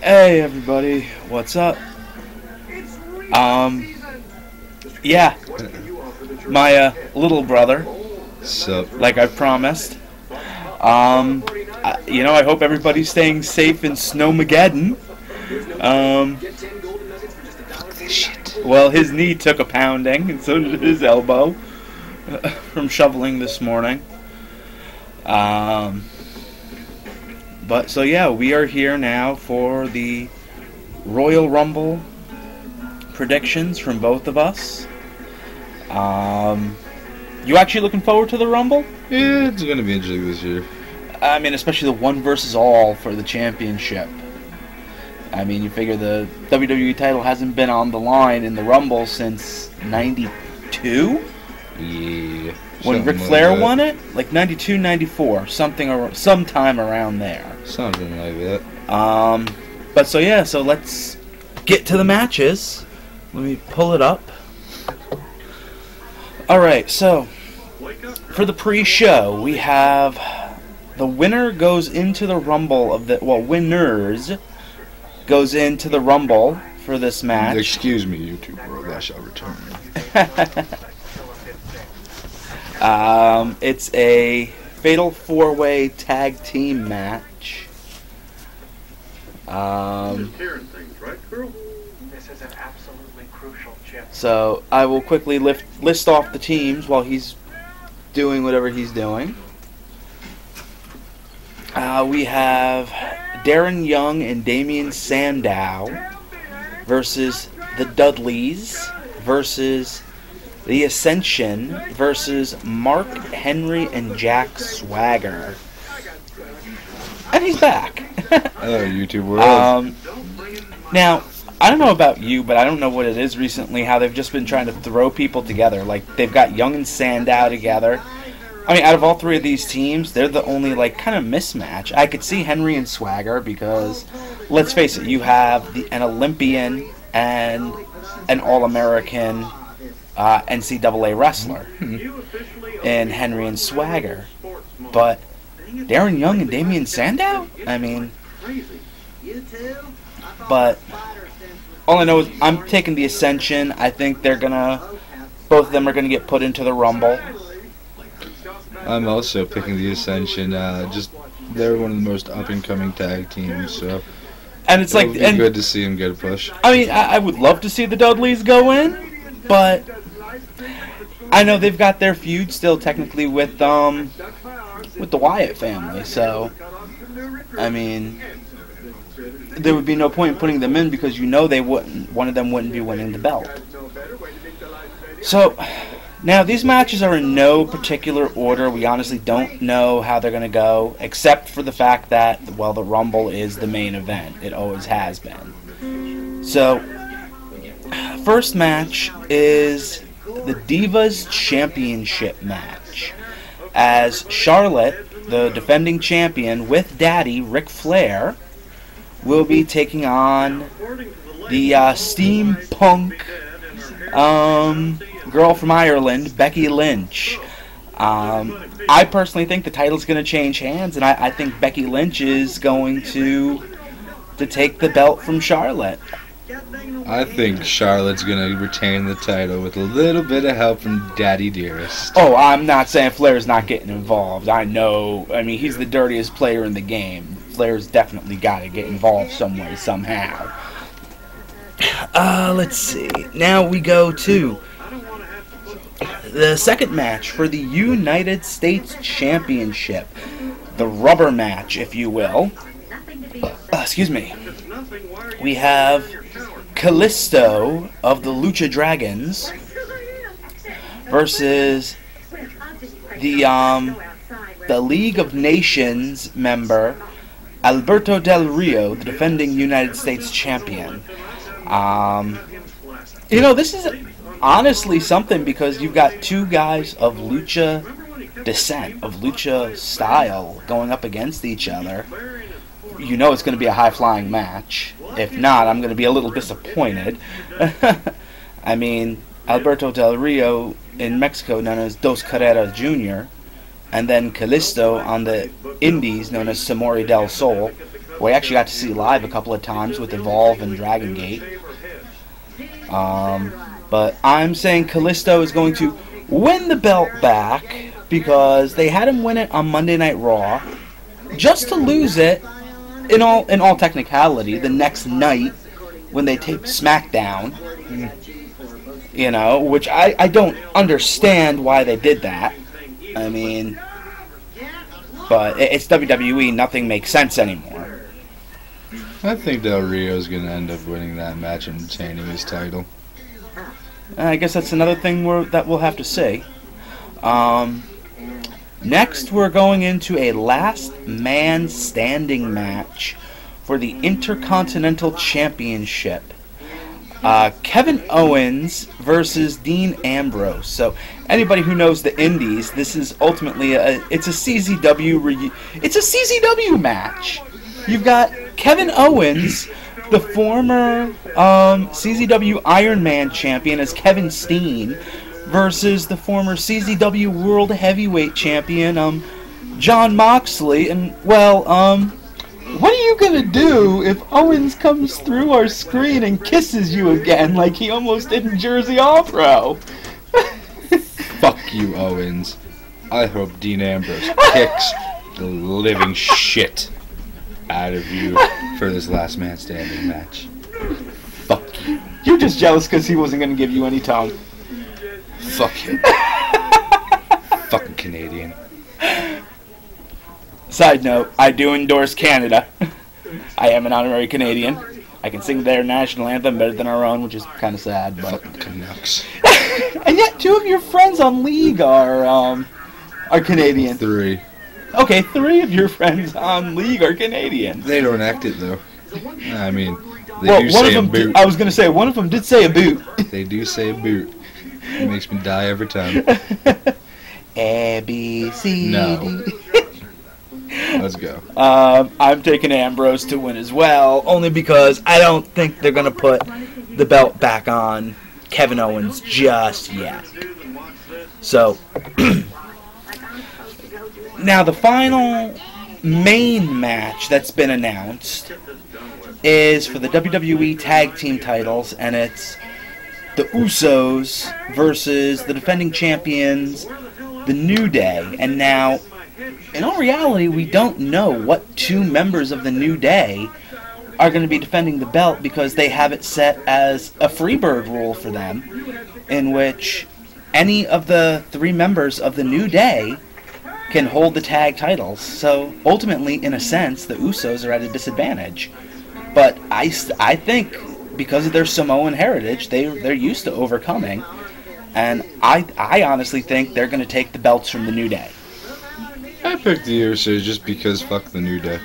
Hey everybody, what's up? Yeah, my little brother, Sup? like I promised. I hope everybody's staying safe in Snowmageddon. Fuck this shit. Well, his knee took a pounding, and so did his elbow from shoveling this morning. But so yeah, we are here now for the Royal Rumble predictions from both of us. You actually looking forward to the Rumble? Yeah, it's gonna be interesting this year. I mean, especially the one versus all for the championship. I mean, you figure the WWE title hasn't been on the line in the Rumble since '92? Yeah. When Ric Flair won it? Like 92, 94, sometime around there. Something like that. But so let's get to the matches. Let me pull it up. Alright, so for the pre-show, we have the winner goes into the Rumble winners goes into the Rumble for this match. Excuse me, YouTube world, I shall return. It's a fatal 4-way tag team match. So I will quickly list off the teams while he's doing whatever he's doing. We have Darren Young and Damian Sandow versus the Dudleys versus the Ascension versus Mark Henry and Jack Swagger. And he's back. Hello, YouTube world. Now, I don't know about you, but I don't know what it is recently, how they've just been trying to throw people together. Like, they've got Young and Sandow together. I mean, out of all three of these teams, they're the only, kind of mismatch. I could see Henry and Swagger because, let's face it, you have an Olympian and an All-American NCAA wrestler in Henry and Swagger. But Darren Young and Damian Sandow? I mean, but all I know is I'm taking the Ascension. I think both of them are gonna get put into the Rumble. I'm also picking the Ascension. They're one of the most up-and-coming tag teams, so And it's it'll be good to see them get a push. I mean, I would love to see the Dudleys go in, but I know they've got their feud still technically with the Wyatt family. So, I mean, there would be no point in putting them in because one of them wouldn't be winning the belt. So, now these matches are in no particular order. We honestly don't know how they're going to go, except for the fact that, well, the Rumble is the main event. It always has been. So, first match is the Divas Championship match, as Charlotte, the defending champion, with Daddy Ric Flair, will be taking on the steampunk girl from Ireland, Becky Lynch. I personally think the title's going to change hands, and I think Becky Lynch is going to take the belt from Charlotte. I think Charlotte's going to retain the title with a little bit of help from Daddy Dearest. Oh, I'm not saying Flair's not getting involved. I know. I mean, he's the dirtiest player in the game. Flair's definitely got to get involved some way, somehow. Let's see. Now we go to the second match for the United States Championship. The rubber match, if you will. Excuse me. We have Kalisto of the Lucha Dragons versus the League of Nations member Alberto Del Rio, the defending United States champion. This is honestly something because you've got two guys of lucha descent, of lucha style, going up against each other. You know it's going to be a high-flying match. If not, I'm going to be a little disappointed. I mean, Alberto Del Rio in Mexico, known as Dos Carreras Jr., and then Kalisto on the Indies, known as Samori del Sol. we actually got to see live a couple of times with Evolve and Dragon Gate. But I'm saying Kalisto is going to win the belt back because they had him win it on Monday Night Raw, just to lose it in all technicality the next night when they taped SmackDown. You know, which I don't understand why they did that. I mean, but it's WWE. Nothing makes sense anymore. I think Del Rio's going to end up winning that match and retaining his title. I guess that's another thing that we'll have to see. Next, we're going into a last man standing match for the Intercontinental Championship. Kevin Owens versus Dean Ambrose. So anybody who knows the Indies, this is ultimately it's a CZW match. You've got Kevin Owens, the former CZW Iron Man champion, as Kevin Steen, versus the former CZW World Heavyweight champion, Jon Moxley. And well, what are you gonna do if Owens comes through our screen and kisses you again like he almost did in Jersey All-Pro? Fuck you, Owens. I hope Dean Ambrose kicks the living shit out of you for this last man standing match. Fuck you. You're just jealous because he wasn't gonna give you any tongue. Fuck him. Fucking Canadian. Side note, I do endorse Canada. I am an honorary Canadian. I can sing their national anthem better than our own, which is kind of sad. But fucking Canucks. And yet, 2 of your friends on League are Canadian. 3. Okay, 3 of your friends on League are Canadian. They don't act it though. I mean, they do one say of them a boot. I was gonna say one of them did say a boot. They do say a boot. It makes me die every time. A B C No. D. Let's go. I'm taking Ambrose to win as well, only because I don't think they're going to put the belt back on Kevin Owens just yet. So, now the final main match that's been announced is for the WWE Tag Team titles, and it's the Usos versus the defending champions, the New Day. And now, in all reality, we don't know what 2 members of the New Day are going to be defending the belt because they have it set as a Freebird rule for them, in which any of the 3 members of the New Day can hold the tag titles. So ultimately, in a sense, the Usos are at a disadvantage. But I think because of their Samoan heritage, they're used to overcoming, and I honestly think they're going to take the belts from the New Day. I picked the Usos just because fuck the New Day.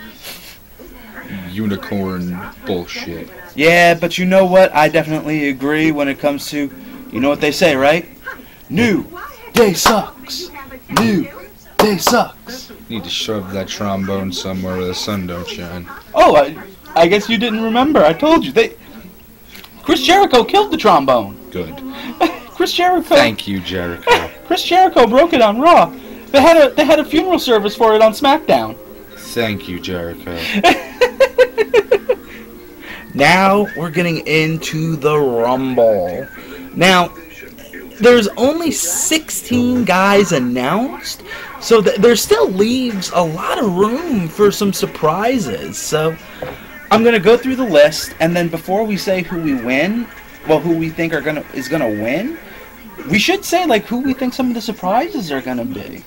Unicorn bullshit. Yeah, but you know what? I definitely agree when it comes to, you know what they say, right? New Day sucks. New Day sucks. Need to shove that trombone somewhere where the sun don't shine. Oh, I guess you didn't remember. I told you. Chris Jericho killed the trombone. Good. Chris Jericho. Thank you, Jericho. Chris Jericho broke it on Raw. They had a funeral service for it on SmackDown. Thank you, Jericho. Now we're getting into the Rumble. Now, there's only 16 guys announced, so there still leaves a lot of room for some surprises. So I'm going to go through the list, and then before we say who we think is gonna win, we should say like who we think some of the surprises are gonna be,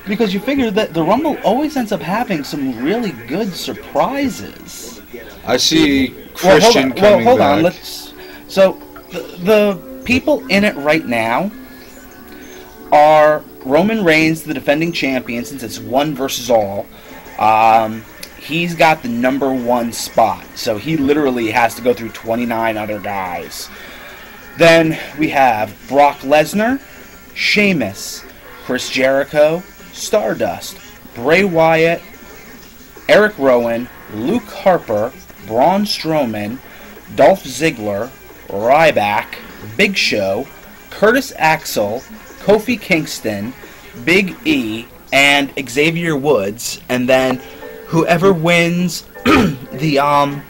because you figure that the Rumble always ends up having some really good surprises. I see Christian coming hold back. on. So the people in it right now are Roman Reigns, the defending champion, since it's 1 versus all. He's got the number 1 spot, so he literally has to go through 29 other guys. Then we have Brock Lesnar, Sheamus, Chris Jericho, Stardust, Bray Wyatt, Eric Rowan, Luke Harper, Braun Strowman, Dolph Ziggler, Ryback, Big Show, Curtis Axel, Kofi Kingston, Big E, and Xavier Woods. And then whoever wins the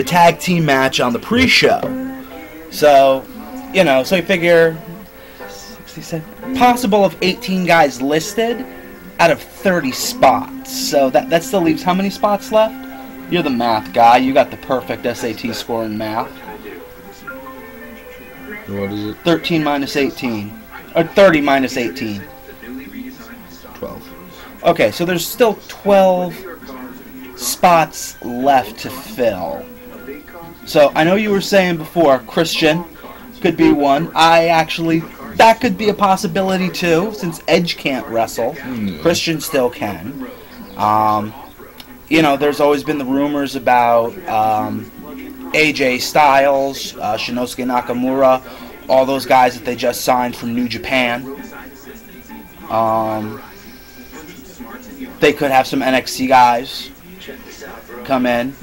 tag team match on the pre-show. So, you know, so you figure 67, possible of 18 guys listed out of 30 spots. So that still leaves how many spots left? You're the math guy. You got the perfect SAT score in math. What is it? 13 minus 18. Or 30 minus 18. 12. Okay, so there's still 12 spots left to fill. So I know you were saying before Christian could be one. That could be a possibility too, since Edge can't wrestle. Christian still can. You know, there's always been the rumors about AJ Styles, Shinosuke Nakamura, all those guys that they just signed from New Japan. They could have some NXT guys come in.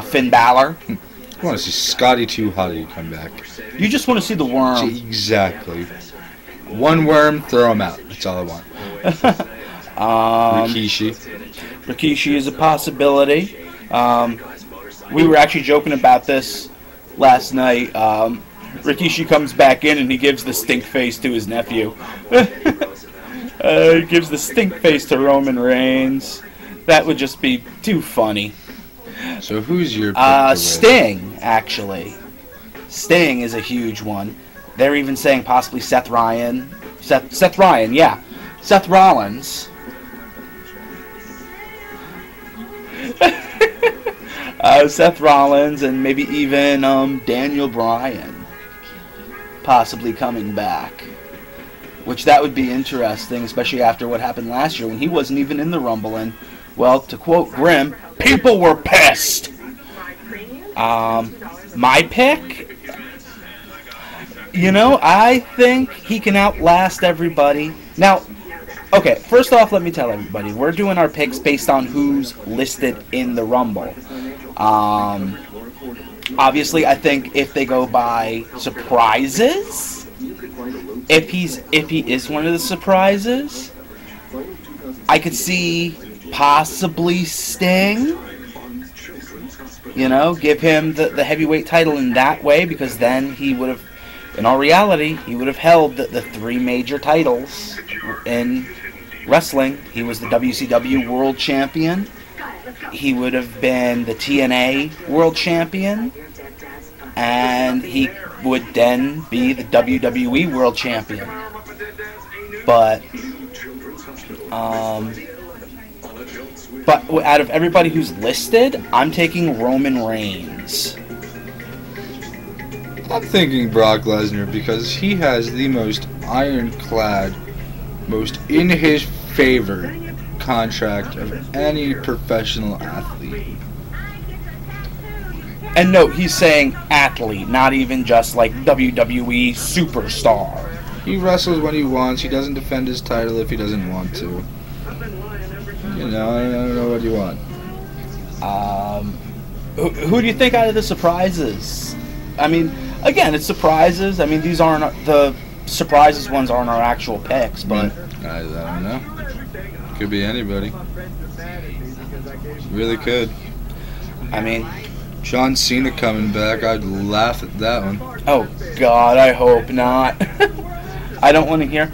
Finn Balor. I want to see Scotty 2 Hotty come back. You just want to see the worm. Exactly. One worm, throw him out. That's all I want. Rikishi is a possibility. We were actually joking about this last night. Rikishi comes back in and he gives the stink face to his nephew. He gives the stink face to Roman Reigns. That would just be too funny. So who's your pick? Sting, actually. Sting is a huge one. They're even saying possibly Seth Ryan. Seth Ryan, yeah. Seth Rollins. Seth Rollins and maybe even Daniel Bryan possibly coming back. Which that would be interesting, especially after what happened last year when he wasn't even in the Rumble. And, well, to quote Grimm, people were pissed. My pick? You know, I think he can outlast everybody. Now, okay, first off, let me tell everybody, we're doing our picks based on who's listed in the Rumble. Obviously, I think if they go by surprises, if he is one of the surprises, I could see possibly Sting. You know, give him the heavyweight title in that way, because then he would have, in all reality, he would have held the three major titles in wrestling. He was the WCW World Champion. He would have been the TNA World Champion. And he would then be the WWE World Champion. But out of everybody who's listed, I'm taking Roman Reigns. I'm thinking Brock Lesnar because he has the most ironclad, most in his favor contract of any professional athlete. And note, he's saying athlete, not even just like WWE superstar. He wrestles when he wants. He doesn't defend his title if he doesn't want to. You know, I don't know what you want. Who do you think out of the surprises? I mean, again, it's surprises. I mean, these aren't the surprises ones aren't our actual picks, but I don't know. Could be anybody. Really could. I mean, John Cena coming back, I'd laugh at that one. Oh God, I hope not. I don't want to hear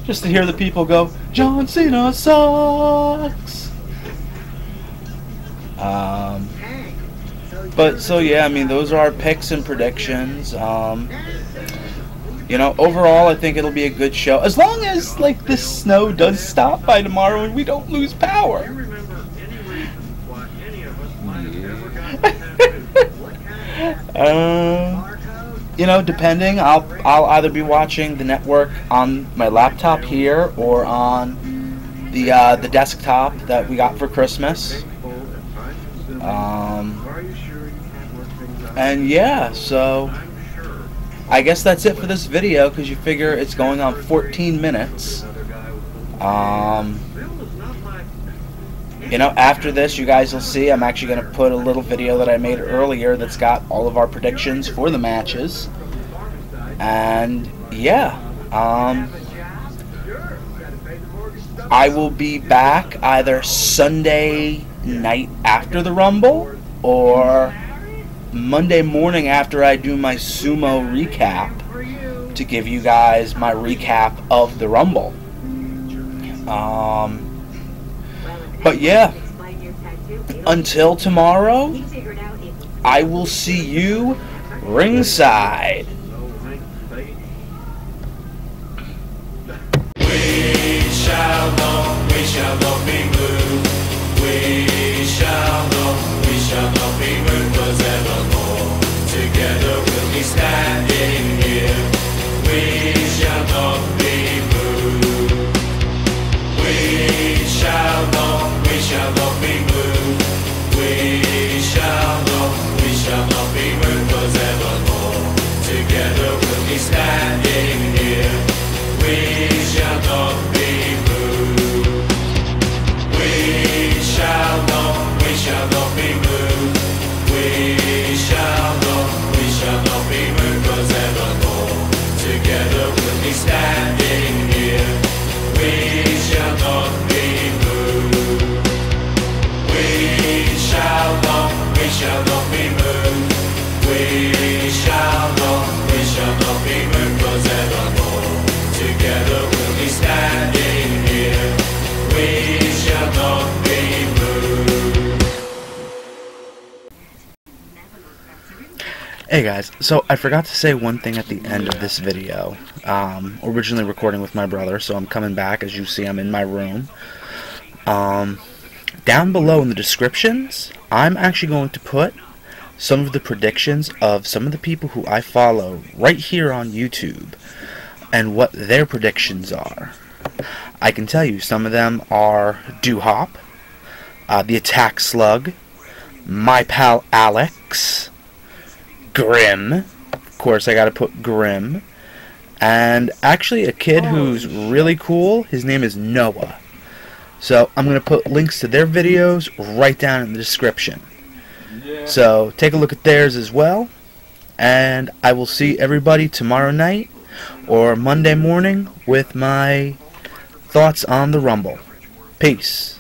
just to hear the people go, John Cena sucks. But so yeah, I mean, those are our picks and predictions. You know, overall, I think it'll be a good show. As long as, like, this snow does stop by tomorrow and we don't lose power. You know, depending, I'll either be watching the network on my laptop here or on the desktop that we got for Christmas. And yeah, so I guess that's it for this video, because you figure it's going on 14 minutes. You know, after this, you guys will see, I'm actually going to put a little video that I made earlier that's got all of our predictions for the matches. And, yeah. I will be back either Sunday night after the Rumble or Monday morning after I do my sumo recap to give you guys my recap of the Rumble. But yeah, until tomorrow, I will see you ringside. We shall not be moved. We shall not be moved, 'cause evermore together we'll be standing here. We shall not be moved. We shall not be moved. We shall not be moved, 'cause evermore together we'll be standing here. We shall not be moved. We shall not be moved. We shall not be moved, 'cause evermore together we'll be standing here. We shall not be moved. We shall not be moved. We shall not be moved, 'cause evermore together we'll be standing here. We shall not be moved. Hey guys, so I forgot to say one thing at the end of this video. Originally recording with my brother, so I'm coming back. As you see, I'm in my room. Down below in the descriptions, I'm actually going to put some of the predictions of some of the people who I follow right here on YouTube and what their predictions are. I can tell you some of them are Doo-Hop, the Attack Slug, my pal Alex, Grim, of course I gotta put Grim, and actually a kid who's really cool. His name is Noah. So I'm gonna put links to their videos right down in the description. So take a look at theirs as well, and I will see everybody tomorrow night or Monday morning with my thoughts on the Rumble. Peace.